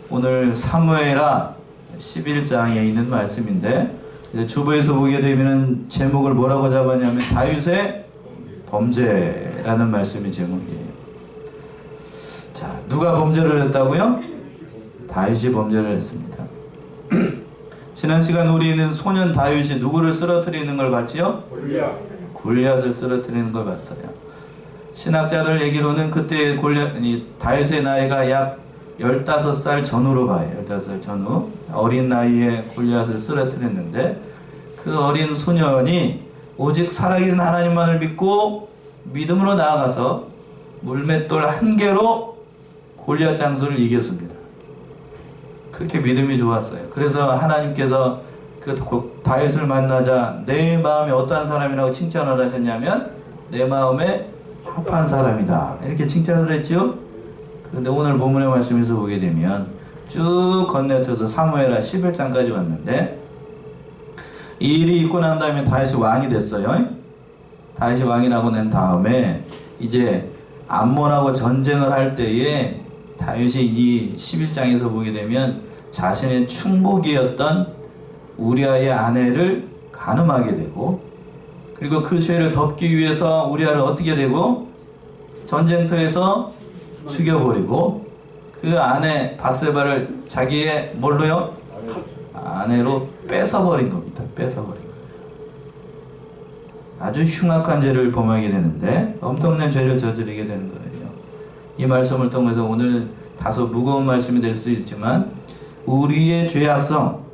오늘 사무엘하 11장에 있는 말씀인데, 주보에서 보게 되면 제목을 뭐라고 잡았냐면 다윗의 범죄라는 말씀이 제목이에요. 자, 누가 범죄를 했다고요? 다윗이 범죄를 했습니다. 지난 시간 우리는 소년 다윗이 누구를 쓰러뜨리는 걸 봤지요? 골리앗을 쓰러뜨리는 걸 봤어요. 신학자들 얘기로는 그때 다윗의 나이가 약 15살 전후로 봐요. 15살 전후. 어린 나이에 골리앗을 쓰러뜨렸는데, 그 어린 소년이 오직 살아계신 하나님만을 믿고 믿음으로 나아가서 물맷돌 한 개로 골리앗 장수를 이겼습니다. 그렇게 믿음이 좋았어요. 그래서 하나님께서 그 다윗을 만나자 내 마음에 어떠한 사람이라고 칭찬을 하셨냐면, 내 마음에 합한 사람이다, 이렇게 칭찬을 했지요. 그런데 오늘 본문의 말씀에서 보게 되면 쭉 건너뛰어서 사무엘하 11장까지 왔는데, 이 일이 있고 난 다음에 다윗이 왕이 됐어요. 다윗이 왕이 나고 난 다음에 이제 암몬하고 전쟁을 할 때에 다윗이 이 11장에서 보게 되면 자신의 충복이었던 우리아의 아내를 간음하게 되고, 그리고 그 죄를 덮기 위해서 우리아를 어떻게 되고 전쟁터에서 죽여버리고, 그 아내 바세바를 자기의 뭘로요? 아내로 뺏어버린 겁니다. 뺏어버린 거예요. 아주 흉악한 죄를 범하게 되는데, 엄청난 죄를 저지르게 되는 거예요. 이 말씀을 통해서 오늘은 다소 무거운 말씀이 될 수 있지만, 우리의 죄악성,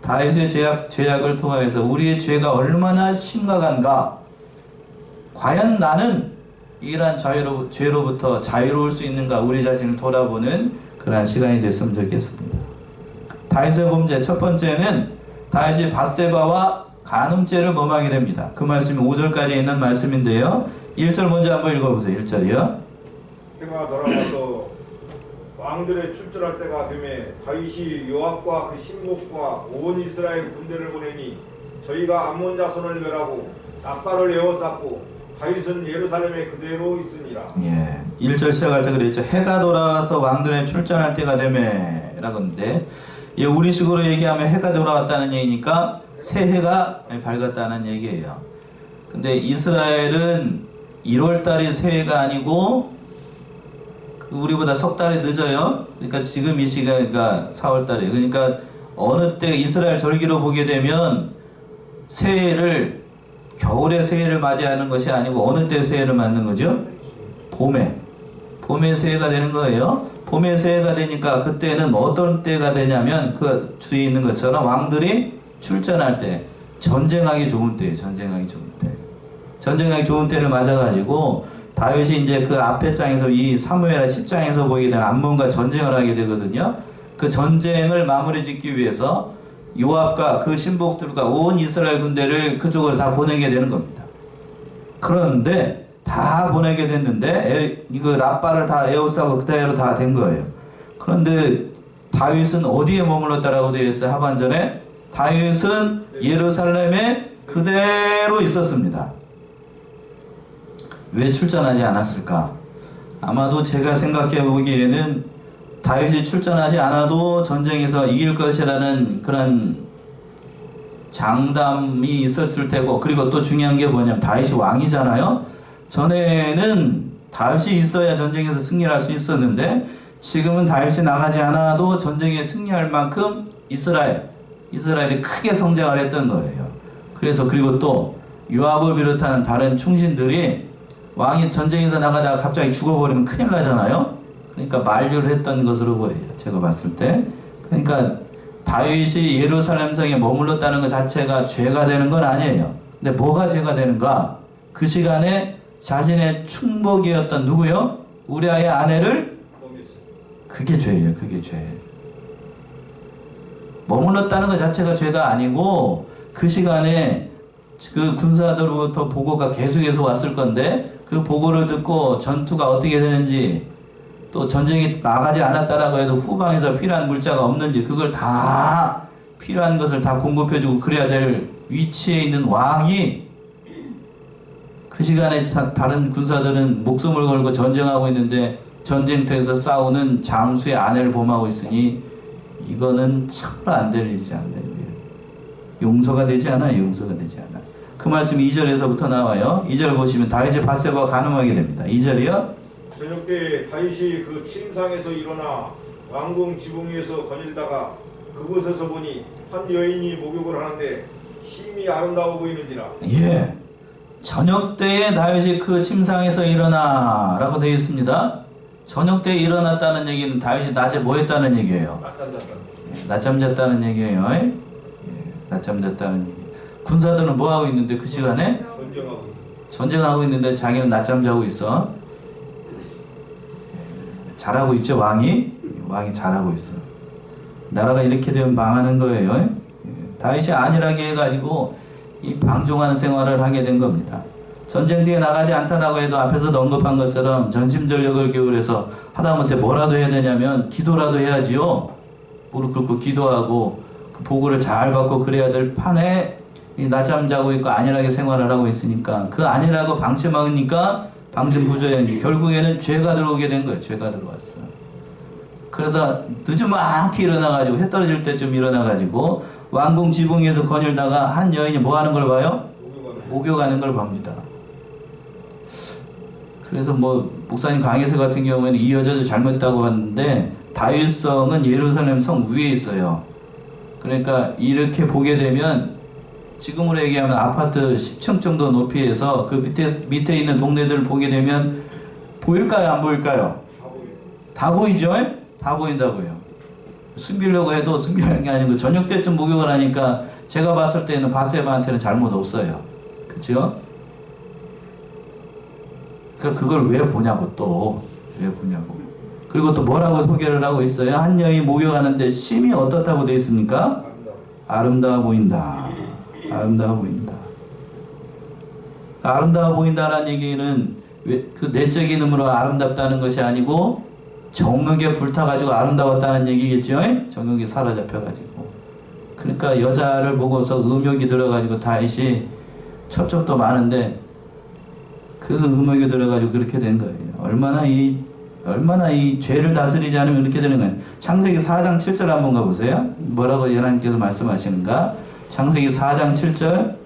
다윗의 죄악을 통해서 우리의 죄가 얼마나 심각한가, 과연 나는 이러한 죄로부터 자유로울 수 있는가, 우리 자신을 돌아보는 그러한 시간이 됐으면 좋겠습니다. 다윗의 범죄 첫 번째는 다윗이 밧세바와 간음죄를 범하게 됩니다. 그 말씀이 5절까지 있는 말씀인데요. 1절 먼저 한번 읽어보세요. 1절이요. 해가 돌아와서 왕들의 출전할 때가 되매 다윗이 요압과 그 신복과 온 이스라엘 군대를 보내니 저희가 암몬 자손을 멸하고 납발을 에워쌌고 다윗은 예루살렘에 그대로 있으니라. 예, 1절 시작할 때 그랬죠. 해가 돌아와서 왕들의 출전할 때가 되매 라고 하는데, 예, 우리식으로 얘기하면 해가 돌아왔다는 얘기니까 새 해가 밝았다는 얘기예요. 근데 이스라엘은 1월달이 새해가 아니고 우리보다 석 달이 늦어요. 그러니까 지금 이 시간이가 4월달이에요. 그러니까 어느 때 이스라엘 절기로 보게 되면 새해를, 겨울에 새해를 맞이하는 것이 아니고 어느 때 새해를 맞는 거죠? 봄에 새해가 되는 거예요. 봄에 새해가 되니까 그때는 어떤 때가 되냐면, 그 주위에 있는 것처럼 왕들이 출전할 때, 전쟁하기 좋은 때예요. 전쟁하기 좋은 때를 맞아가지고 다윗이 이제 그 앞에 장에서, 이 사무엘하 10장에서 보게 되면 암몬과 전쟁을 하게 되거든요. 그 전쟁을 마무리 짓기 위해서 요압과 그 신복들과 온 이스라엘 군대를 그쪽으로 다 보내게 되는 겁니다. 그런데 다 보내게 됐는데 이거 랍바를 다 에워싸고 그대로 다 된 거예요. 그런데 다윗은 어디에 머물렀다라고 되어 있어요? 하반절에 다윗은 예루살렘에 그대로 있었습니다. 왜 출전하지 않았을까? 아마도 제가 생각해 보기에는 다윗이 출전하지 않아도 전쟁에서 이길 것이라는 그런 장담이 있었을 테고, 그리고 또 중요한 게 뭐냐면 다윗이 왕이잖아요. 전에는 다윗이 있어야 전쟁에서 승리를 할 수 있었는데, 지금은 다윗이 나가지 않아도 전쟁에 승리할 만큼 이스라엘이 크게 성장을 했던 거예요. 그래서 그리고 또 요압을 비롯한 다른 충신들이 왕이 전쟁에서 나가다가 갑자기 죽어버리면 큰일 나잖아요. 그러니까 만류를 했던 것으로 보여요. 제가 봤을 때. 그러니까 다윗이 예루살렘 성에 머물렀다는 것 자체가 죄가 되는 건 아니에요. 근데 뭐가 죄가 되는가? 그 시간에 자신의 충복이었던 누구요? 우리아의 아내를, 그게 죄예요. 그게 죄. 머물렀다는 것 자체가 죄가 아니고, 그 시간에 그 군사들로부터 보고가 계속해서 왔을 건데, 그 보고를 듣고 전투가 어떻게 되는지, 또 전쟁이 나가지 않았다라고 해도 후방에서 필요한 물자가 없는지, 그걸 다 필요한 것을 다 공급해주고 그래야 될 위치에 있는 왕이, 그 시간에 다른 군사들은 목숨을 걸고 전쟁하고 있는데 전쟁터에서 싸우는 장수의 아내를 범하고 있으니 이거는 참으로 안 될 일이지, 안 될 일. 용서가 되지 않아요. 용서가 되지 않아. 그 말씀이 2절에서부터 나와요. 2절 보시면 다윗의 밧세바가 간음하게 됩니다. 2절이요. 저녁 때 다윗이 그 침상에서 일어나 왕궁 지붕 위에서 거닐다가 그곳에서 보니 한 여인이 목욕을 하는데 심히 아름다워 보이는지라. 예. 저녁 때에 다윗이 그 침상에서 일어나 라고 되어 있습니다. 저녁 때에 일어났다는 얘기는 다윗이 낮에 뭐 했다는 얘기예요? 낮잠 잤다는 얘기예요. 예. 낮잠 잤다는 얘기. 군사들은 뭐 하고 있는데 그 시간에? 전쟁하고 있는데 자기는 낮잠 자고 있어. 잘하고 있죠, 왕이? 왕이 잘하고 있어. 나라가 이렇게 되면 망하는 거예요. 다윗이 안일하게 해가지고 이 방종하는 생활을 하게 된 겁니다. 전쟁터에 나가지 않다라고 해도 앞에서도 언급한 것처럼 전심전력을 기울여서 하다못해 뭐라도 해야 되냐면 기도라도 해야지요. 무릎 꿇고 기도하고 그 보고를 잘 받고 그래야 될 판에 낮잠 자고 있고 안일하게 생활을 하고 있으니까 그 안일하고 방심하니까 방심부조였는데 결국에는 죄가 들어오게 된 거예요. 죄가 들어왔어. 그래서 늦지막히 일어나가지고 해 떨어질 때쯤 일어나가지고 왕궁 지붕에서 거닐다가 한 여인이 뭐 하는 걸 봐요? 목욕하는 걸 봅니다. 그래서 뭐 목사님 강혜서 같은 경우에는 이 여자도 잘못했다고 봤는데 다윗성은 예루살렘 성 위에 있어요. 그러니까 이렇게 보게 되면 지금으로 얘기하면 아파트 10층 정도 높이에서 그 밑에 있는 동네들을 보게 되면 보일까요? 안 보일까요? 다 보이죠? 다 보인다고요. 숨기려고 해도 숨기는 게 아니고 저녁 때쯤 목욕을 하니까 제가 봤을 때는 밧세바한테는 잘못 없어요. 그쵸? 그러니까 그걸 왜 보냐고 또. 왜 보냐고. 그리고 또 뭐라고 소개를 하고 있어요? 한 여인이 목욕하는데 심이 어떻다고 되어 있습니까? 아름다워 보인다. 아름다워 보인다. 아름다워 보인다라는 얘기는 그 내적인 의미로 아름답다는 것이 아니고 정욕에 불타가지고 아름다웠다는 얘기겠죠? 정욕이 사로잡혀가지고. 그러니까 여자를 보고서 음욕이 들어가지고 다윗이 첩첩도 많은데 그 음욕이 들어가지고 그렇게 된 거예요. 얼마나 이 죄를 다스리지 않으면 이렇게 되는 거예요. 창세기 4장 7절 한번 가보세요. 뭐라고 하나님께서 말씀하시는가? 창세기 4장 7절.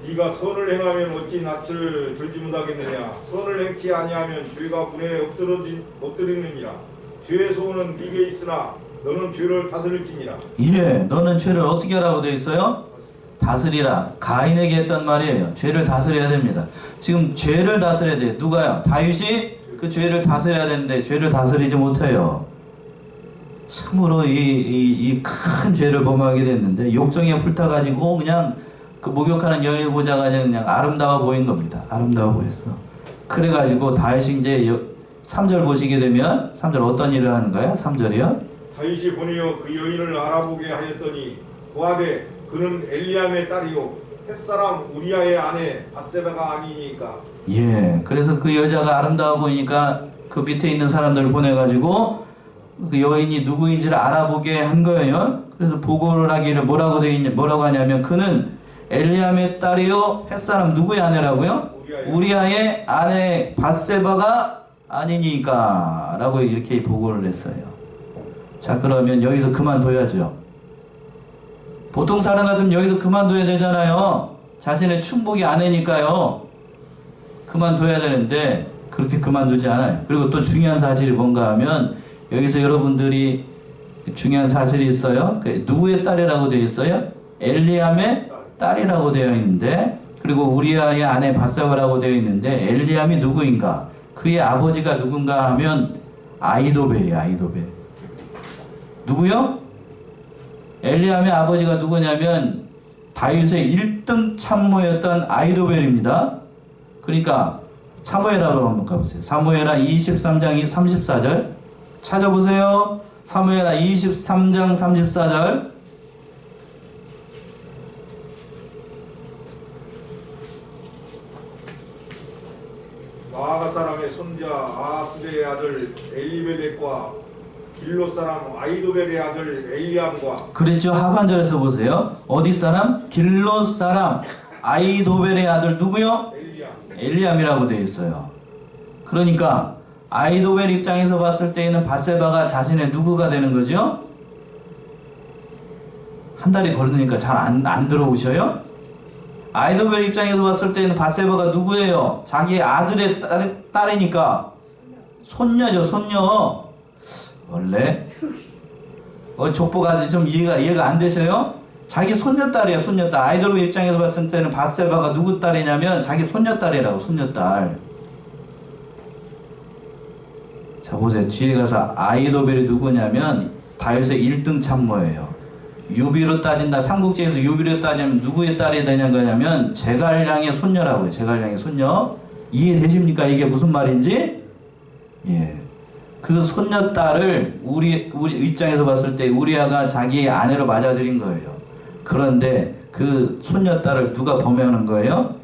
네가 선을 행하면 어찌 낯을 들지 못하겠느냐. 선을 행치 아니하면 죄가 분에 엎드리느니라. 죄의 소원은 네게 있으나 너는 죄를 다스릴지니라. 예, 너는 죄를 어떻게 하라고 되어 있어요? 다스리라. 가인에게 했던 말이에요. 죄를 다스려야 됩니다. 지금 죄를 다스려야 돼요. 누가요? 다윗이 그 죄를 다스려야 되는데 죄를 다스리지 못해요. 참으로 이 큰 죄를 범하게 됐는데 욕정에 불타가지고 그냥 그 목욕하는 여인을 보자가 그냥 아름다워 보인 겁니다. 아름다워 보였어. 그래가지고 다윗이 이제 3절 보시게 되면 3절 어떤 일을 하는 거예요? 3절이요? 다윗이 보내어 그 여인을 알아보게 하였더니 고하되 그는 엘리암의 딸이요 햇사람 우리아의 아내 밧세바가 아니니까. 예, 그래서 그 여자가 아름다워 보이니까 그 밑에 있는 사람들을 보내가지고 그 여인이 누구인지를 알아보게 한 거예요. 그래서 보고를 하기를 뭐라고 하냐면 그는 엘리암의 딸이요 햇사람 누구의 아내라고요? 우리아의 아내 밧세바가 아니니까 라고 이렇게 보고를 했어요. 자, 그러면 여기서 그만둬야죠. 보통 사람 같으면 여기서 그만둬야 되잖아요. 자신의 충복이 아내니까요. 그만둬야 되는데 그렇게 그만두지 않아요. 그리고 또 중요한 사실이 뭔가 하면 여기서 여러분들이 중요한 사실이 있어요. 누구의 딸이라고 되어 있어요? 엘리암의 딸이라고 되어 있는데, 그리고 우리아의 아내 밧세바라고 되어 있는데 엘리암이 누구인가? 그의 아버지가 누군가 하면 아히도벨이에요. 아히도벨. 누구요? 엘리암의 아버지가 누구냐면 다윗의 1등 참모였던 아히도벨입니다. 그러니까 사무엘하로 한번 가보세요. 사무엘하 23장 34절 찾아보세요. 사무엘하 23장 34절. 마아가 사람의 손자 아하스베의 아들 엘리벨렉과 길로 사람 아히도벨의 아들 엘리암과. 그랬죠. 하반절에서 보세요. 어디 사람? 길로 사람 아이도벨의 아들 누구요? 엘리야. 엘리암이라고 되어 있어요. 그러니까 아이도벨 입장에서 봤을 때에는 밧세바가 자신의 누구가 되는 거죠? 한 달이 걸리니까 잘 안 들어오셔요? 아이도벨 입장에서 봤을 때는 밧세바가 누구예요? 자기의 아들의 딸이니까 손녀죠, 손녀. 원래 족보가 좀 이해가 안 되셔요? 자기 손녀딸이에요, 손녀딸. 아이도벨 입장에서 봤을 때는 밧세바가 누구 딸이냐면 자기 손녀딸이라고, 손녀딸. 자, 보세요. 뒤에 가서 아이도벨이 누구냐면 다윗의 1등 참모예요. 유비로 따진다. 삼국지에서 유비로 따지면 누구의 딸이 되는 거냐면 제갈량의 손녀라고요. 제갈량의 손녀. 이해되십니까? 이게 무슨 말인지? 예. 그 손녀딸을 우리 입장에서 봤을 때 우리아가 자기의 아내로 맞아들인 거예요. 그런데 그 손녀딸을 누가 범하는 거예요?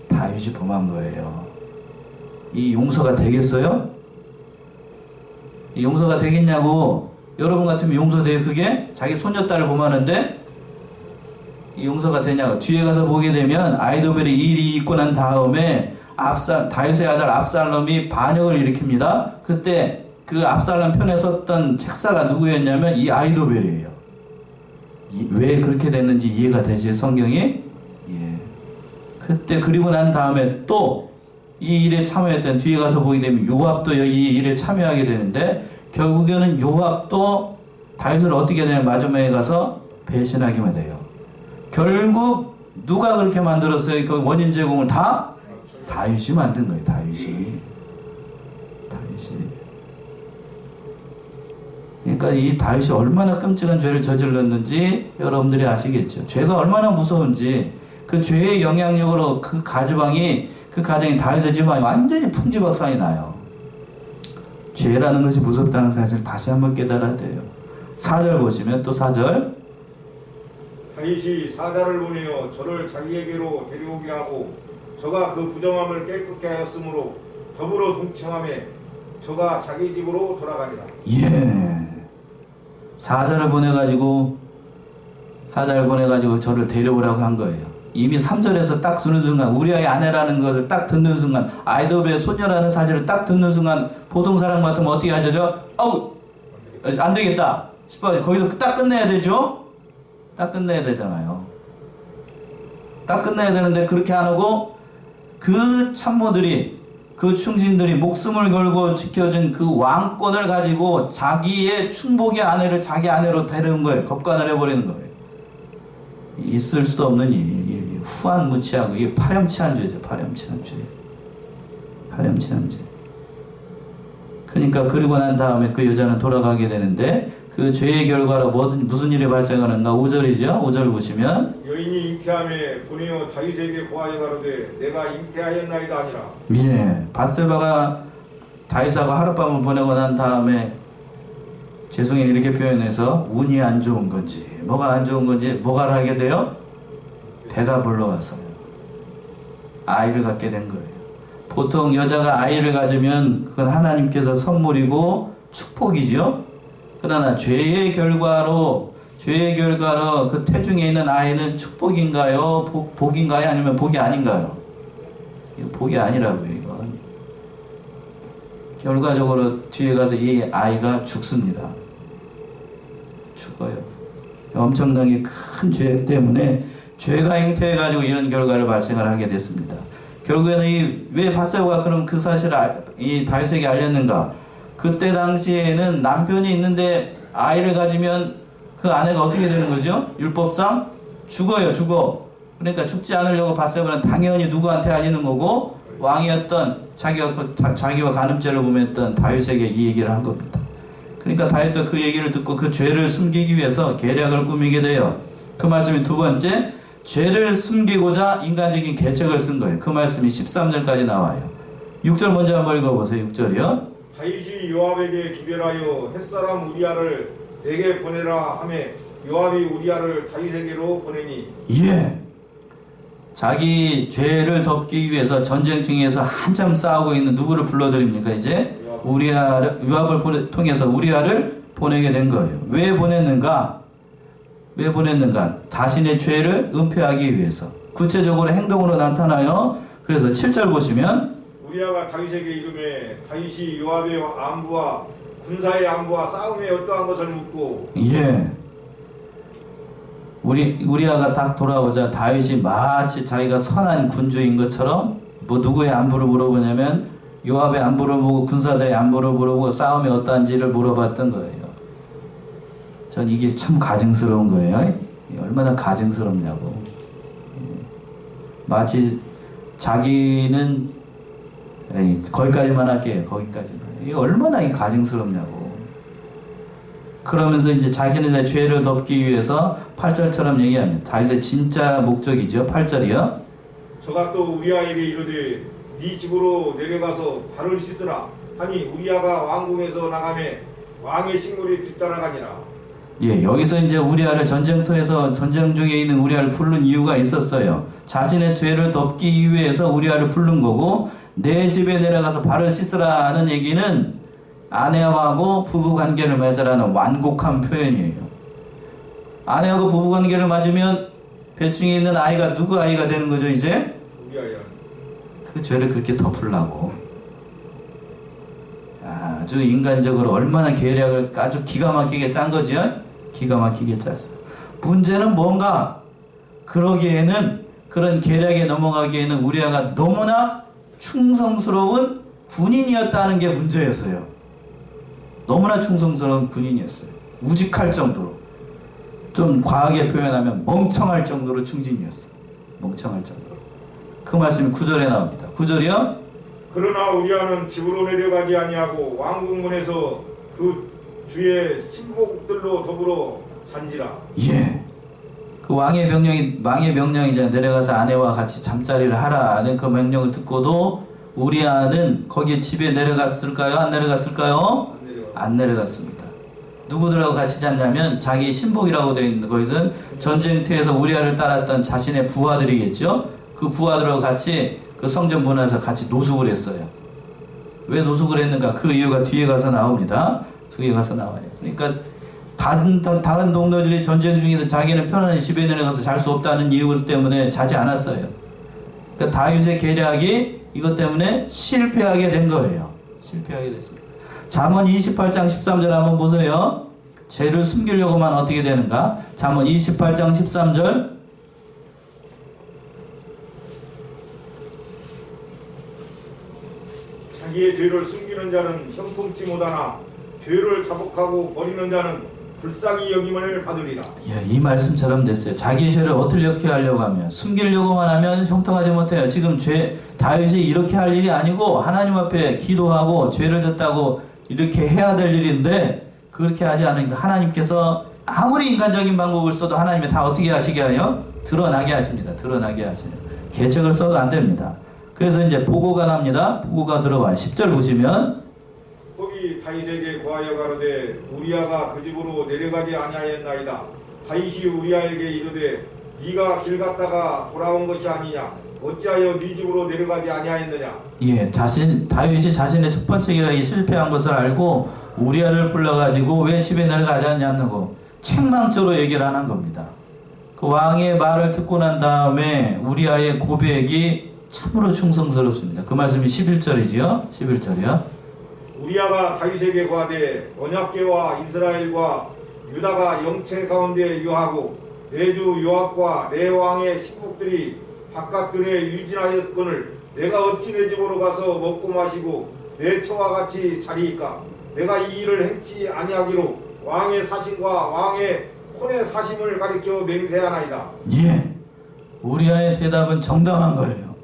다윗이 범한 거예요. 이 용서가 되겠어요? 이 용서가 되겠냐고. 여러분 같으면 용서돼요? 그게? 자기 손녀딸을 범하는데 이 용서가 되냐고. 뒤에 가서 보게 되면 아이도벨이 일이 있고 난 다음에 다윗의 아들 압살롬이 반역을 일으킵니다. 그때 그 압살롬 편에 섰던 책사가 누구였냐면 이 아이도벨이에요. 왜 그렇게 됐는지 이해가 되시죠? 성경이? 예. 그때 그리고 난 다음에 또 이 일에 참여했던, 뒤에 가서 보게 되면 요압도 이 일에 참여하게 되는데 결국에는 요압도 다윗을 어떻게 되냐면 마지막에 가서 배신하기만 돼요. 결국 누가 그렇게 만들었어요? 그 원인 제공을 다 다윗이 만든 거예요. 다윗이. 그러니까 이 다윗이 얼마나 끔찍한 죄를 저질렀는지 여러분들이 아시겠죠. 죄가 얼마나 무서운지. 그 죄의 영향력으로 그 가정이 다윗의 집안이 완전히 풍지박산이 나요. 죄라는 것이 무섭다는 사실을 다시 한번 깨달아야 돼요. 4절 보시면 또 4절. 다윗이 사자를 보내어 저를 자기에게로 데려오게 하고 저가 그 부정함을 깨끗게 하였으므로 더불어 동침하매 저가 자기 집으로 돌아가니라. 예. 사자를 보내가지고 저를 데려오라고 한 거예요. 이미 3절에서 딱 쓰는 순간, 우리아의 아내라는 것을 딱 듣는 순간, 아이도벨의 손녀라는 사실을 딱 듣는 순간, 보통 사람 같으면 어떻게 하죠? 아우, 안 되겠다 싶어요. 거기서 딱 끝내야 되죠? 딱 끝내야 되잖아요. 딱 끝내야 되는데 그렇게 안 하고 그 참모들이, 그 충신들이 목숨을 걸고 지켜준 그 왕권을 가지고 자기의 충복의 아내를 자기 아내로 데려온 거예요. 겁간을 해버리는 거예요. 있을 수도 없는 일. 후한무치하고 이게 파렴치한 죄죠. 파렴치한 죄. 그러니까 그리고 난 다음에 그 여자는 돌아가게 되는데 그 죄의 결과로 무슨 일이 발생하는가? 5절이죠. 5절 보시면 여인이 잉태함에 보내어 다윗에게 고하여 가로되 내가 잉태하였나이다 아니라. 예, 밧세바가 다윗하고 하룻밤을 보내고 난 다음에 죄송해요 이렇게 표현해서 운이 안 좋은 건지 뭐가 안 좋은 건지 뭐가 하게 돼요? 배가 불러왔어요. 아이를 갖게 된 거예요. 보통 여자가 아이를 가지면 그건 하나님께서 선물이고 축복이죠. 그러나 죄의 결과로 그 태중에 있는 아이는 축복인가요? 복인가요? 아니면 복이 아닌가요? 이거 복이 아니라고요. 이건 결과적으로 뒤에 가서 이 아이가 죽습니다. 죽어요. 엄청나게 큰 죄 때문에 죄가 잉태해가지고 이런 결과를 발생을 하게 됐습니다. 결국에는 왜 밧세바가 그럼 그 사실을 이 다윗에게 알렸는가? 그때 당시에는 남편이 있는데 아이를 가지면 그 아내가 어떻게 되는 거죠? 율법상 죽어. 그러니까 죽지 않으려고 밧세바는 당연히 누구한테 알리는 거고 왕이었던 자기와 간음죄를 범했던 다윗에게 이 얘기를 한 겁니다. 그러니까 다윗도 그 얘기를 듣고 그 죄를 숨기기 위해서 계략을 꾸미게 돼요. 그 말씀이 두 번째, 죄를 숨기고자 인간적인 계책을 쓴 거예요. 그 말씀이 13절까지 나와요. 6절 먼저 한번 읽어보세요. 6절이요. 다윗이 요압에게 기별하여 햇사람 우리아를 내게 보내라 하매 요압이 우리아를 다윗에게로 보내니. 예. 자기 죄를 덮기 위해서 전쟁중에서 한참 싸우고 있는 누구를 불러드립니까? 이제 요압을 통해서 우리아를 보내게 된 거예요. 왜 보냈는가? 자신의 죄를 은폐하기 위해서. 구체적으로 행동으로 나타나요. 그래서 7절 보시면 우리아가 다윗에게 이름에 다윗이 요압의 안부와 군사의 안부와 싸움에 어떠한 것을 묻고 예. 우리아가 딱 돌아오자 다윗이 마치 자기가 선한 군주인 것처럼 뭐 누구의 안부를 물어보냐면 요압의 안부를 물어보고 군사들의 안부를 물어보고 싸움이 어떠한지를 물어봤던 거예요. 전 이게 참 가증스러운 거예요. 얼마나 가증스럽냐고. 마치 자기는 거기까지만 할게요. 거기까지만. 이게 얼마나 이 가증스럽냐고. 그러면서 이제 자기네 죄를 덮기 위해서 8절처럼 얘기합니다. 다윗의 진짜 목적이죠. 8절이요. 저가 또 우리아에게 이르되 네 집으로 내려가서 발을 씻으라 하니 우리아가 왕궁에서 나가매 왕의 식물이 뒤따라가니라. 예, 여기서 이제 우리아를 전쟁터에서 전쟁 중에 있는 우리아를 부른 이유가 있었어요. 자신의 죄를 덮기 위해서 우리아를 부른 거고, 내 집에 내려가서 발을 씻으라는 얘기는 아내하고 부부 관계를 맺으라는 완곡한 표현이에요. 아내하고 부부 관계를 맺으면 배중에 있는 아이가 누구 아이가 되는 거죠, 이제? 우리아야. 그 죄를 그렇게 덮으려고. 아주 인간적으로 얼마나 계략을 아주 기가 막히게 짠 거죠? 기가 막히게 짰어. 문제는 뭔가? 그러기에는, 그런 계략에 넘어가기에는 우리아가 너무나 충성스러운 군인이었다는 게 문제였어요. 너무나 충성스러운 군인이었어요. 우직할 정도로. 좀 과하게 표현하면 멍청할 정도로 충진이었어. 멍청할 정도로. 그 말씀이 9절에 나옵니다. 9절이요? 그러나 우리아는 집으로 내려가지 아니하고 왕궁문에서 그 주의 신복들로 더불어 잔지라. 예. 그 왕의 명령이잖아요. 내려가서 아내와 같이 잠자리를 하라는 그 명령을 듣고도 우리아는 거기에 집에 내려갔을까요? 안 내려갔을까요? 안 내려갔습니다. 누구들하고 같이 잤냐면 자기 신복이라고 되어 있는 것은 전쟁터에서 우리아를 따랐던 자신의 부하들이겠죠. 그 부하들하고 같이 그 성전 문에서 같이 노숙을 했어요. 왜 노숙을 했는가? 그 이유가 뒤에 가서 나옵니다. 뒤에 가서 나와요. 그러니까 다른 동료들이 전쟁 중에도 자기는 편안히 집에 내려가서 잘 수 없다는 이유 때문에 자지 않았어요. 그러니까 다윗의 계략이 이것 때문에 실패하게 된 거예요. 실패하게 됐습니다. 잠언 28장 13절 한번 보세요. 죄를 숨기려고만 어떻게 되는가? 잠언 28장 13절. 자기의 죄를 숨기는 자는 형통치 못하나 죄를 자복하고 버리는 자는 불쌍히 여김을 받으리라. 예, 이 말씀처럼 됐어요. 자기의 죄를 어떻게 하려고 하면, 숨기려고만 하면 형통하지 못해요. 지금 다윗이 이렇게 할 일이 아니고 하나님 앞에 기도하고 죄를 졌다고 이렇게 해야 될 일인데 그렇게 하지 않으니까 하나님께서 아무리 인간적인 방법을 써도 하나님이 다 어떻게 하시게 하여? 드러나게 하십니다. 드러나게 하시요. 계책을 써도 안 됩니다. 그래서 이제 보고가 납니다. 보고가 들어와요. 10절 보시면 거기 다윗에게 고하여 가로되 우리아가 그 집으로 내려가지 아니하였나이다. 다윗이 우리아에게 이르되 네가 길 갔다가 돌아온 것이 아니냐 어찌하여 네 집으로 내려가지 아니하였느냐. 예, 다윗이 자신의 첫 번째 계략이 실패한 것을 알고 우리아를 불러가지고 왜 집에 내려가지 않냐고 책망조로 얘기를 하는 겁니다. 그 왕의 말을 듣고 난 다음에 우리아의 고백이 참으로 충성스럽습니다. 그 말씀이 11절이지요. 11절이요. 우리아가 다윗에게 고하되 언약궤와 이스라엘과 유다가 영체 가운데 유하고 내 주 요압과 내 왕의 신복들이 바깥들에 유진하였거늘 내가 어찌 내 집으로 가서 먹고 마시고 내 처와 같이 자리이까. 내가 이 일을 행치 아니하기로 왕의 사심과 왕의 혼의 사심을 가리켜 맹세하나이다. 예, 우리아의 대답은 정당한 거예요.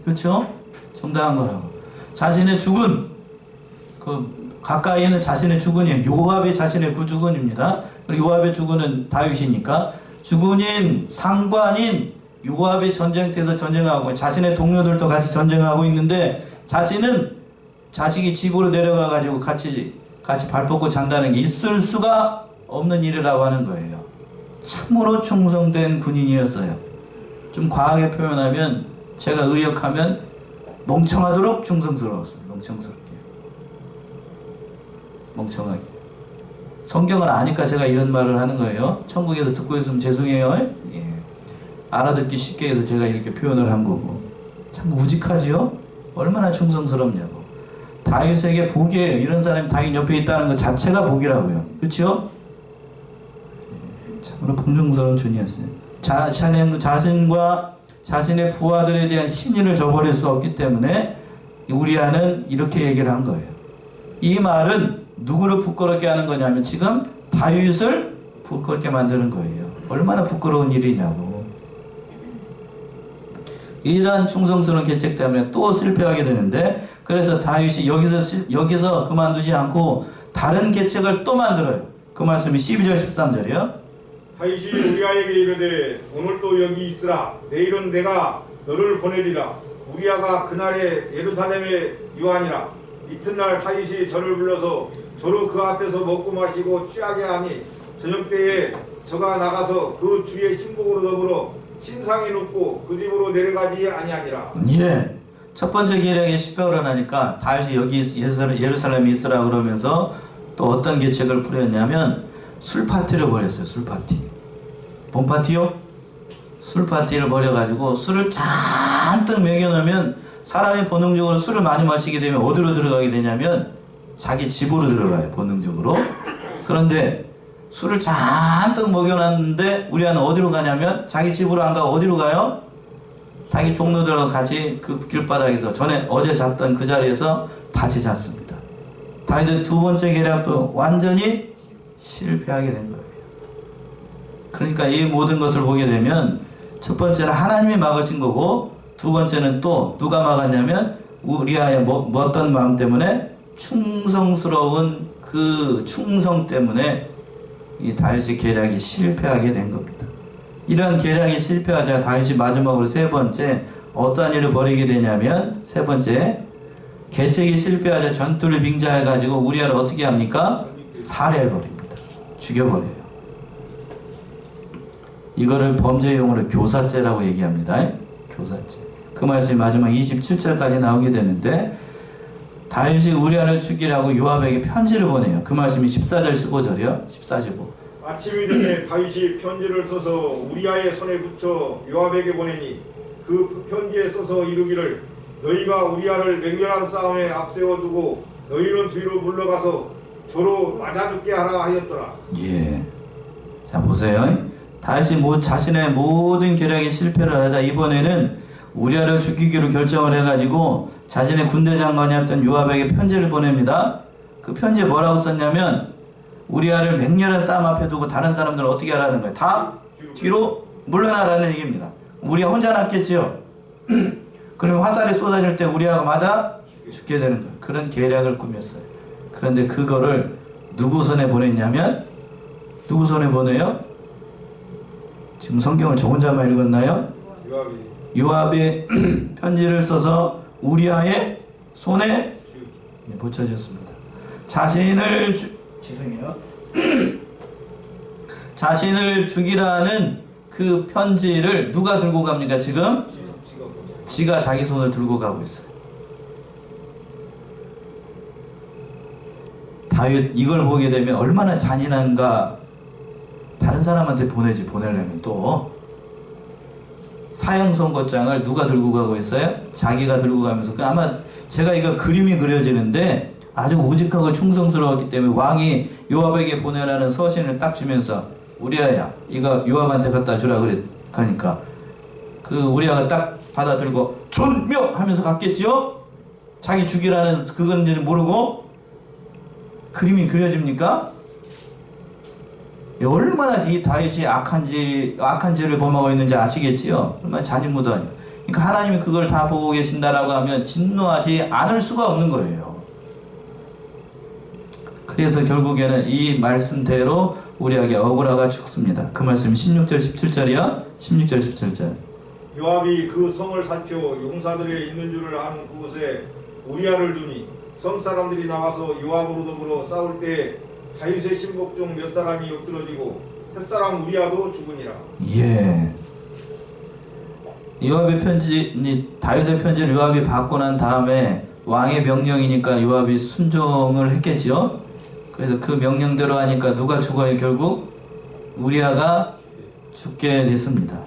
그렇죠? 정당한 거라고. 자신의 죽은, 그 가까이 있는 자신의 죽은이에요. 요압이 자신의 그 죽은입니다. 그리고 요압의 죽은은 다윗이니까 죽은인 상관인 요압이 전쟁터에서 전쟁하고 자신의 동료들도 같이 전쟁하고 있는데 자신은 자식이 집으로 내려가 가지고 같이 발 뻗고 잔다는 게 있을 수가 없는 일이라고 하는 거예요. 참으로 충성된 군인이었어요. 좀 과하게 표현하면, 제가 의역하면 멍청하도록 충성스러웠어요. 멍청하게. 성경을 아니까 제가 이런 말을 하는 거예요. 천국에서 듣고 있으면 죄송해요. 예. 알아듣기 쉽게 해서 제가 이렇게 표현을 한 거고. 참 우직하지요? 얼마나 충성스럽냐고. 다윗에게 복이에요. 이런 사람이 다윗 옆에 있다는 것 자체가 복이라고요. 그렇죠? 참으로 긍정스러운 주님이었어요. 자신과 자신의 부하들에 대한 신의를 저버릴 수 없기 때문에 우리아는 이렇게 얘기를 한 거예요. 이 말은 누구를 부끄럽게 하는 거냐면 지금 다윗을 부끄럽게 만드는 거예요. 얼마나 부끄러운 일이냐고. 이러한 충성스러운 계책 때문에 또 실패하게 되는데, 그래서 다윗이 여기서 그만두지 않고 다른 계책을 또 만들어요. 그 말씀이 12절 13절이요. 다윗이 우리아에게 이르되 오늘도 여기 있으라. 내일은 내가 너를 보내리라. 우리아가 그날에 예루살렘에 유하니라. 이튿날 다윗이 저를 불러서 저로 그 앞에서 먹고 마시고 취하게 하니 저녁 때에 저가 나가서 그 주의 신복으로 더불어 침상에 눕고 그 집으로 내려가지 아니하니라. 예. 첫 번째 계략에 실패를 하니까 다윗이 여기 예루살렘에 있으라 그러면서 또 어떤 계책을 부렸냐면 술 파티를 벌였어요. 술 파티. 뭔 파티요? 술 파티를 벌여가지고 술을 잔뜩 먹여놓으면 사람이 본능적으로 술을 많이 마시게 되면 어디로 들어가게 되냐면 자기 집으로 들어가요. 본능적으로. 그런데 술을 잔뜩 먹여놨는데 우리는 어디로 가냐면 자기 집으로 안 가고 어디로 가요? 자기 종로들하고 같이 그 길바닥에서 어제 잤던 그 자리에서 다시 잤습니다. 다윗의 두 번째 계략도 완전히 실패하게 된 거예요. 그러니까 이 모든 것을 보게 되면 첫 번째는 하나님이 막으신 거고, 두 번째는 또 누가 막았냐면 우리아의 어떤 마음 때문에 충성스러운 그 충성 때문에 이 다윗의 계략이 실패하게 된 겁니다. 이러한 계략이 실패하자 다윗이 마지막으로 세 번째 어떠한 일을 벌이게 되냐면, 세 번째 계책이 실패하자 전투를 빙자해가지고 우리아를 어떻게 합니까? 살해해버립니다. 죽여버려요. 이거를 범죄 용어로 교사죄라고 얘기합니다. 교사죄. 그 말씀이 마지막 27절까지 나오게 되는데, 다윗이 우리아를 죽이라고 요압에게 편지를 보내요. 그 말씀이 14절 15절이요. 14, 15. 아침이 되매 다윗이 편지를 써서 우리아의 손에 붙여 요압에게 보내니 그 편지에 써서 이르기를 너희가 우리아를 맹렬한 싸움에 앞세워두고 너희는 뒤로 물러가서 저로 맞아 죽게 하라 하였더라. 예. 자 보세요. 다윗이 자신의 모든 계략에 실패를 하자 이번에는 우리아를 죽이기로 결정을 해가지고 자신의 군대 장관이었던 요압에게 편지를 보냅니다. 그 편지에 뭐라고 썼냐면 우리아를 맹렬한 싸움 앞에 두고 다른 사람들은 어떻게 하라는 거예요? 다 뒤로 물러나라는 얘기입니다. 우리아 혼자 남겠지요. 그러면 화살이 쏟아질 때 우리아가 맞아 죽게 되는 거예요. 그런 계략을 꾸몄어요. 그런데 그거를 누구 손에 보냈냐면, 누구 손에 보내요? 지금 성경을 저 혼자만 읽었나요? 요압이 편지를 써서 우리아의 손에 붙여졌습니다. 자신을 죽이라는 그 편지를 누가 들고 갑니까? 지금 지가 자기 손을 들고 가고 있어요. 다윗 이걸 보게 되면 얼마나 잔인한가. 다른 사람한테 보내려면 또 사형 선고장을 누가 들고 가고 있어요? 자기가 들고 가면서, 아마 제가 이거 그림이 그려지는데 아주 우직하고 충성스러웠기 때문에 왕이 요압에게 보내라는 서신을 딱 주면서 우리아야 이거 요압한테 갖다 주라 그러니까 그 우리아가 딱 받아 들고 존묘 하면서 갔겠지요? 자기 죽이라는 그건지 모르고. 그림이 그려집니까? 얼마나 이 다윗이 악한 죄를 범하고 있는지 아시겠지요? 얼마나 잔인무도하냐. 그러니까 하나님이 그걸 다 보고 계신다라고 하면 진노하지 않을 수가 없는 거예요. 그래서 결국에는 이 말씀대로 우리에게 억울하가 죽습니다. 그 말씀이 16절 17절이요. 16절 17절. 요압이 그 성을 살펴 용사들의 있는 줄을 아는 그곳에 우리아를 두니 성 사람들이 나와서 요압으로 더불어 싸울 때 다윗의 신복 중 몇 사람이 엎드러지고 햇사람 우리아도 죽으니라. 예. 다윗의 편지를 요압이 받고 난 다음에 왕의 명령이니까 요압이 순종을 했겠죠. 그래서 그 명령대로 하니까 누가 죽어요? 결국 우리아가 죽게 됐습니다.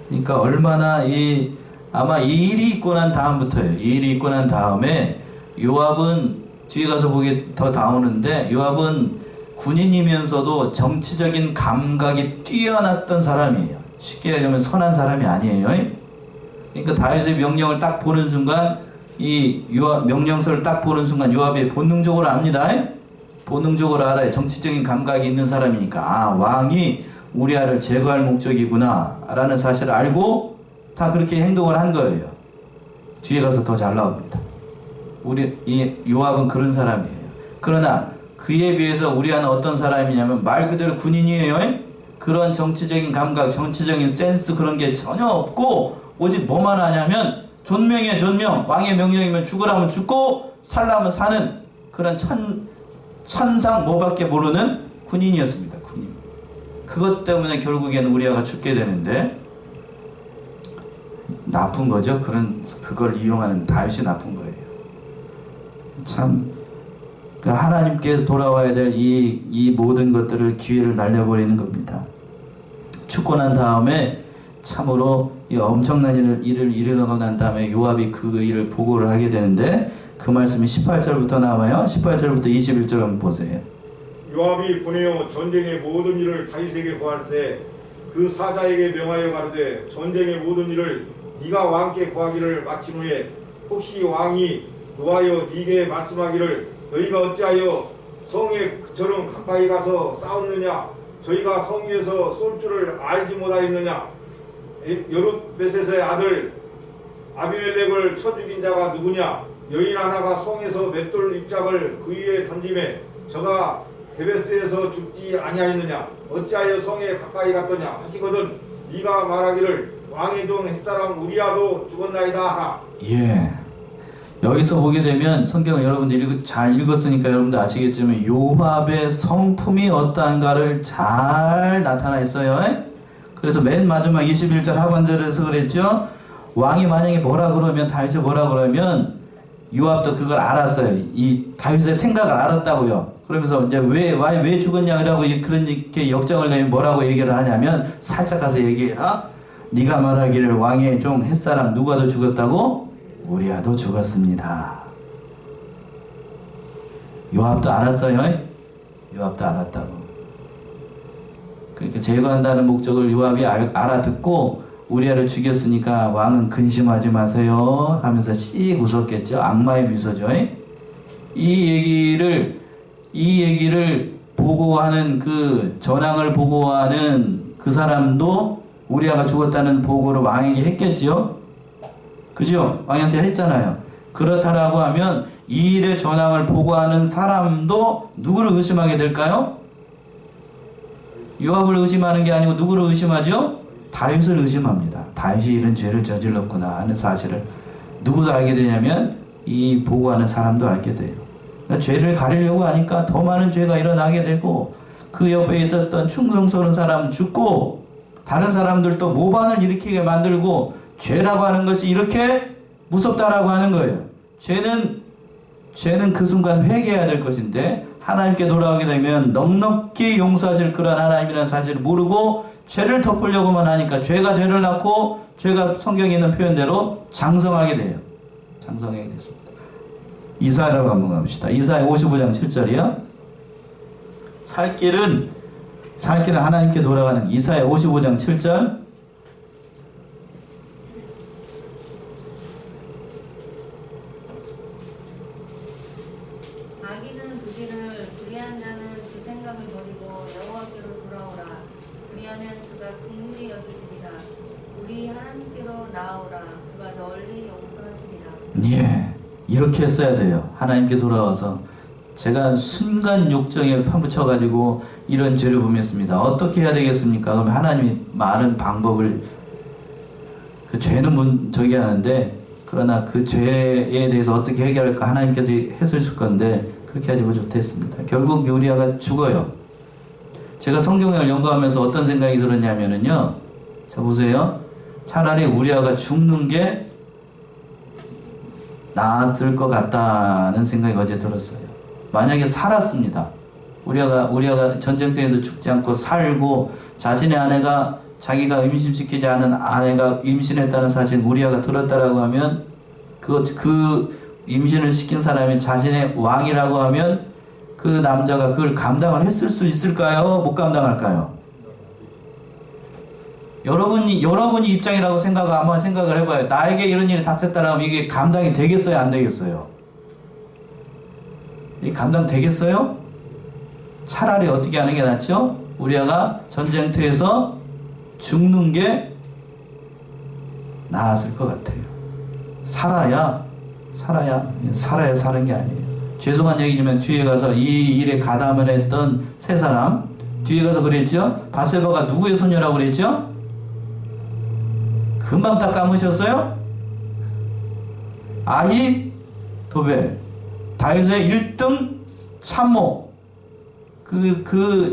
그러니까 얼마나 아마 이 일이 있고 난 다음부터예요. 이 일이 있고 난 다음에 요압은 뒤에 가서 보게 더 나오는데, 요압은 군인이면서도 정치적인 감각이 뛰어났던 사람이에요. 쉽게 얘기하면 선한 사람이 아니에요. 그러니까 다윗의 명령을 딱 보는 순간, 이 요압 명령서를 딱 보는 순간 요압이 본능적으로 압니다. 본능적으로 알아요. 정치적인 감각이 있는 사람이니까, 아, 왕이 우리아를 제거할 목적이구나 라는 사실을 알고 다 그렇게 행동을 한 거예요. 뒤에 가서 더 잘 나옵니다. 이 요압은 그런 사람이에요. 그러나 그에 비해서 우리아는 어떤 사람이냐면 말 그대로 군인이에요. 그런 정치적인 감각, 정치적인 센스 그런 게 전혀 없고, 오직 뭐만 하냐면 존명이에요. 존명. 왕의 명령이면 죽으라면 죽고 살라면 사는 그런 천상 뭐밖에 모르는 군인이었습니다. 군인. 그것 때문에 결국에는 우리아가 죽게 되는데, 나쁜 거죠. 그걸 이용하는 다윗이 나쁜 거예요. 참, 하나님께서 돌아와야 될 이 모든 것들을 기회를 날려버리는 겁니다. 죽고 난 다음에 참으로 이 엄청난 일을 이루고 난 다음에 요압이 그 일을 보고를 하게 되는데, 그 말씀이 18절부터 나와요. 18절부터 21절 한번 보세요. 요압이 보내어 전쟁의 모든 일을 다윗에게 고할세, 그 사자에게 명하여 가르되 전쟁의 모든 일을 네가 왕께 고하기를 마친 후에 혹시 왕이 노하여 네게 말씀하기를 너희가 어찌하여 성에 그처럼 가까이 가서 싸웠느냐, 저희가 성 위에서 쏠 줄을 알지 못하였느냐, 여룻베셋의 아들 아비멜렉을 쳐 죽인 자가 누구냐, 여인 하나가 성에서 맷돌 입장을 그 위에 던짐에 저가 데베스에서 죽지 아니하였느냐, 어찌하여 성에 가까이 갔더냐 하시거든 네가 말하기를 왕의 종 햇사람 우리아도 죽었나이다 하라. 예. 여기서 보게 되면 성경을 여러분들 잘 읽었으니까 여러분들 아시겠지만 요압의 성품이 어떠한가를 잘 나타나 있어요. 그래서 맨 마지막 21절 하반절에서 그랬죠. 왕이 만약에 뭐라 그러면, 다윗이 뭐라 그러면 요압도 그걸 알았어요. 이 다윗의 생각을 알았다고요. 그러면서 이제 왜 죽었냐 그러고 그렇게 역정을 내면 뭐라고 얘기를 하냐면, 살짝 가서 얘기해라. 네가 말하기를 왕의 종 햇사람 누가 더 죽었다고? 우리아도 죽었습니다. 요압도 알았어요. 요압도 알았다고. 그러니까 제거한다는 목적을 요압이 알아듣고 우리아를 죽였으니까 왕은 근심하지 마세요 하면서 씩 웃었겠죠. 악마의 미소죠. 이 얘기를 보고하는 그 전황을 보고하는 그 사람도 우리아가 죽었다는 보고를 왕에게 했겠지요. 그죠? 왕한테 했잖아요. 그렇다라고 하면 이 일의 전황을 보고하는 사람도 누구를 의심하게 될까요? 요압을 의심하는 게 아니고 누구를 의심하죠? 다윗을 의심합니다. 다윗이 이런 죄를 저질렀구나 하는 사실을 누구도 알게 되냐면 이 보고하는 사람도 알게 돼요. 그러니까 죄를 가리려고 하니까 더 많은 죄가 일어나게 되고, 그 옆에 있었던 충성스러운 사람은 죽고 다른 사람들도 모반을 일으키게 만들고, 죄라고 하는 것이 이렇게 무섭다라고 하는 거예요. 죄는 그 순간 회개해야 될 것인데, 하나님께 돌아오게 되면 넉넉히 용서하실 그런 하나님이라는 사실을 모르고 죄를 덮으려고만 하니까 죄가 죄를 낳고, 죄가 성경에 있는 표현대로 장성하게 돼요. 장성하게 됐습니다. 이사야로 한번 가봅시다. 이사야 55장 7절이요. 살 길은 하나님께 돌아가는 이사야 55장 7절. 악인은 그 길을, 불의한 자는 그 생각을 버리고 여호와께로 돌아오라. 그리하면 그가 긍휼히 여기시리라. 우리 하나님께로 나아오라. 그가 널리 용서하시리라. 예, 이렇게 했어야 돼요. 하나님께 돌아와서. 제가 순간 욕정에 파묻혀가지고 이런 죄를 범했습니다. 어떻게 해야 되겠습니까? 그럼 하나님이 많은 방법을, 그 죄는 저기 하는데, 그러나 그 죄에 대해서 어떻게 해결할까 하나님께서 했을 건데 그렇게 하지 못했습니다. 결국 요리아가 죽어요. 제가 성경을 연구하면서 어떤 생각이 들었냐면요, 자 보세요. 차라리 우리아가 죽는 게 나았을 것 같다는 생각이 어제 들었어요. 만약에 살았습니다. 우리아가 전쟁터에서 죽지 않고 살고 자신의 아내가 자기가 임신시키지 않은 아내가 임신했다는 사실 우리아가 들었다라고 하면 그 임신을 시킨 사람이 자신의 왕이라고 하면 그 남자가 그걸 감당을 했을 수 있을까요? 못 감당할까요? 여러분이 입장이라고 한번 생각을 해봐요. 나에게 이런 일이 닥쳤다라고 하면 이게 감당이 되겠어요? 안 되겠어요? 이 감당 되겠어요? 차라리 어떻게 하는 게 낫죠? 우리아가 전쟁터에서 죽는 게 나았을 것 같아요. 살아야 사는 게 아니에요. 죄송한 얘기지만 뒤에 가서 이 일에 가담을 했던 세 사람, 뒤에 가서 그랬죠? 바세바가 누구의 소녀라고 그랬죠? 금방 다 까무셨어요? 아히도벨, 다윗의 1등 참모.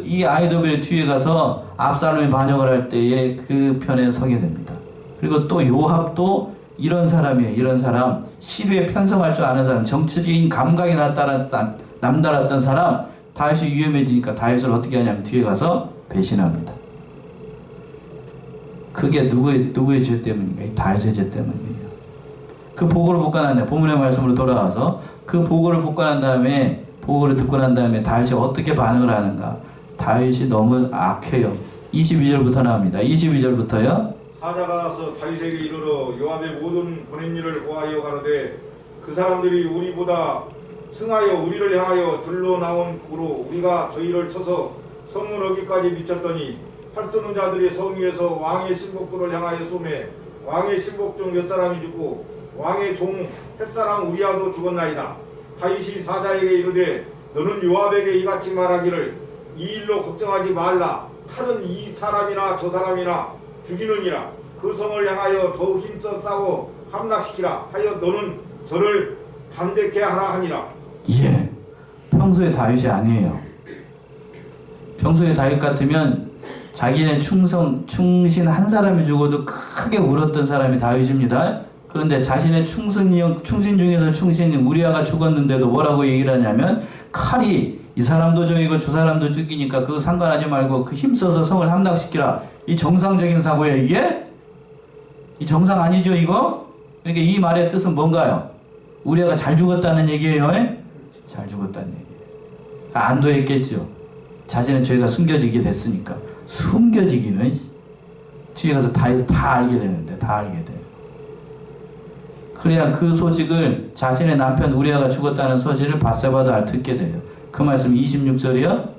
이 아히도벨의 뒤에 가서 압살롬이 반역을 할 때에 그 편에 서게 됩니다. 그리고 또 요압도 이런 사람이에요. 이런 사람, 시류에 편성할 줄 아는 사람, 정치적인 감각이 남달랐던 사람. 다윗이 위험해지니까 다윗을 어떻게 하냐면 뒤에 가서 배신합니다. 그게 누구의 죄 때문인가요? 다윗의 죄 때문이에요. 그 보고를 못 가는데 본문의 말씀으로 돌아와서 그 보고를 못 가는 다음에 보고를 듣고 난 다음에 다윗이 어떻게 반응을 하는가? 다윗이 너무 악해요. 22절부터 나옵니다. 22절부터요. 사자가 나서 다윗에게 이르러 요압의 모든 보낸 일을 보하여 가로되 그 사람들이 우리보다 승하여 우리를 향하여 들러 나온 후로 우리가 저희를 쳐서 성문 어기까지 미쳤더니 팔 쏘는 자들이 성 위에서 왕의 신복들을 향하여 쏘매 왕의 신복 중 몇 사람이 죽고 왕의 종 햇사람 우리아도 죽었나이다. 다윗이 사자에게 이르되 너는 요압에게 이같이 말하기를 이 일로 걱정하지 말라. 칼은 이 사람이나 저 사람이나 죽이느니라. 그 성을 향하여 더욱 힘써 싸워 함락시키라 하여 너는 저를 담대케 하라 하니라. 예, 평소에 다윗이 아니에요. 평소에 다윗 같으면 자기네 충신 한 사람이 죽어도 크게 울었던 사람이 다윗입니다. 그런데 자신의 충신 중에서 충신인 우리아가 죽었는데도 뭐라고 얘기를 하냐면 칼이 이 사람도 죽이고 저 사람도 죽이니까 그거 상관하지 말고 그 힘써서 성을 함락시키라. 이 정상적인 사고예요, 이게? 이 정상 아니죠, 이거? 그러니까 이 말의 뜻은 뭔가요? 우리아가 잘 죽었다는 얘기예요, 잘 죽었다는 얘기예요. 안도했겠죠. 자신의 죄가 숨겨지게 됐으니까. 숨겨지기는 뒤에 가서 다 알게 되는데, 다 알게 돼요. 그래야 그 소식을 자신의 남편 우리아가 죽었다는 소식을 바세바도 듣게 돼요. 그 말씀 26절이요.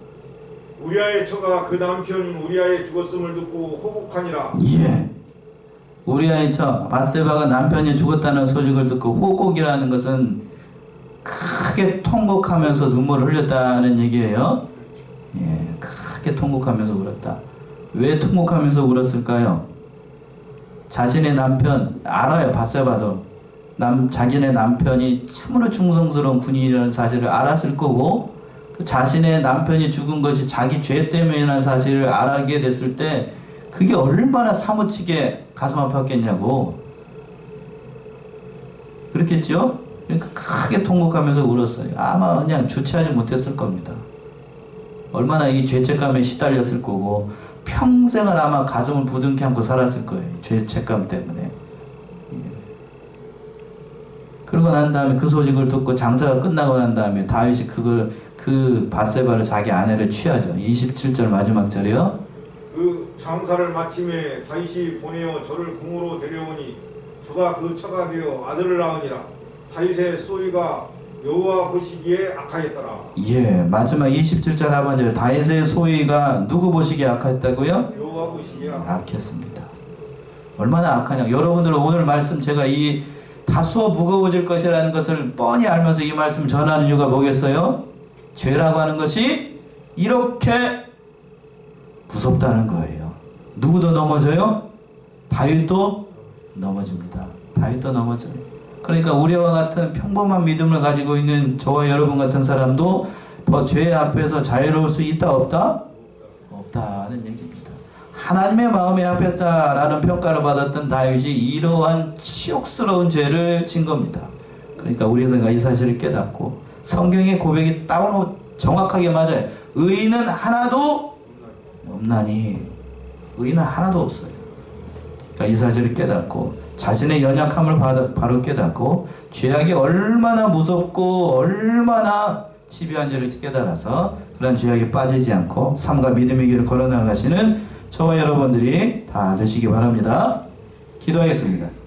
우리아의 처가 그 남편 우리아의 죽었음을 듣고 호곡하니라. 예. 우리아의 처 바세바가 남편이 죽었다는 소식을 듣고 호곡이라는 것은 크게 통곡하면서 눈물을 흘렸다는 얘기예요. 예, 크게 통곡하면서 울었다. 왜 통곡하면서 울었을까요? 자신의 남편 알아요. 바세바도 자기네 남편이 참으로 충성스러운 군인이라는 사실을 알았을 거고 그 자신의 남편이 죽은 것이 자기 죄 때문이라는 사실을 알게 됐을 때 그게 얼마나 사무치게 가슴 아팠겠냐고. 그렇겠죠? 그러니까 크게 통곡하면서 울었어요. 아마 그냥 주체하지 못했을 겁니다. 얼마나 이 죄책감에 시달렸을 거고 평생을 아마 가슴을 부둥켜 안고 살았을 거예요. 죄책감 때문에. 그러고 난 다음에 그 소식을 듣고 장사가 끝나고 난 다음에 다윗이 그 바세바를 자기 아내를 취하죠. 27절 마지막 절이요. 그 장사를 마침에 다윗이 보내어 저를 궁으로 데려오니 저가 그 처가 되어 아들을 낳으니라. 다윗의 소위가 여호와 보시기에 악하였더라. 예, 마지막 27절 하반절 다윗의 소위가 누구 보시기에 악했다고요? 여호와 보시기에 악했습니다. 얼마나 악하냐. 여러분들 오늘 말씀 제가 이 다소 무거워질 것이라는 것을 뻔히 알면서 이 말씀 전하는 이유가 뭐겠어요? 죄라고 하는 것이 이렇게 무섭다는 거예요. 누구도 넘어져요? 다윗도 넘어집니다. 다윗도 넘어져요. 그러니까 우리와 같은 평범한 믿음을 가지고 있는 저와 여러분 같은 사람도 죄 앞에서 자유로울 수 있다 없다? 없다는 얘기입니다. 하나님의 마음에 합했다라는 평가를 받았던 다윗이 이러한 치욕스러운 죄를 진 겁니다. 그러니까 우리가 이 사실을 깨닫고 성경의 고백이 정확하게 맞아요. 의인은 하나도 없나니 의인은 하나도 없어요. 그러니까 이 사실을 깨닫고 자신의 연약함을 바로 깨닫고 죄악이 얼마나 무섭고 얼마나 치부한지를 깨달아서 그런 죄악에 빠지지 않고 삶과 믿음의 길을 걸어나가시는 저와 여러분들이 다 되시기 바랍니다. 기도하겠습니다.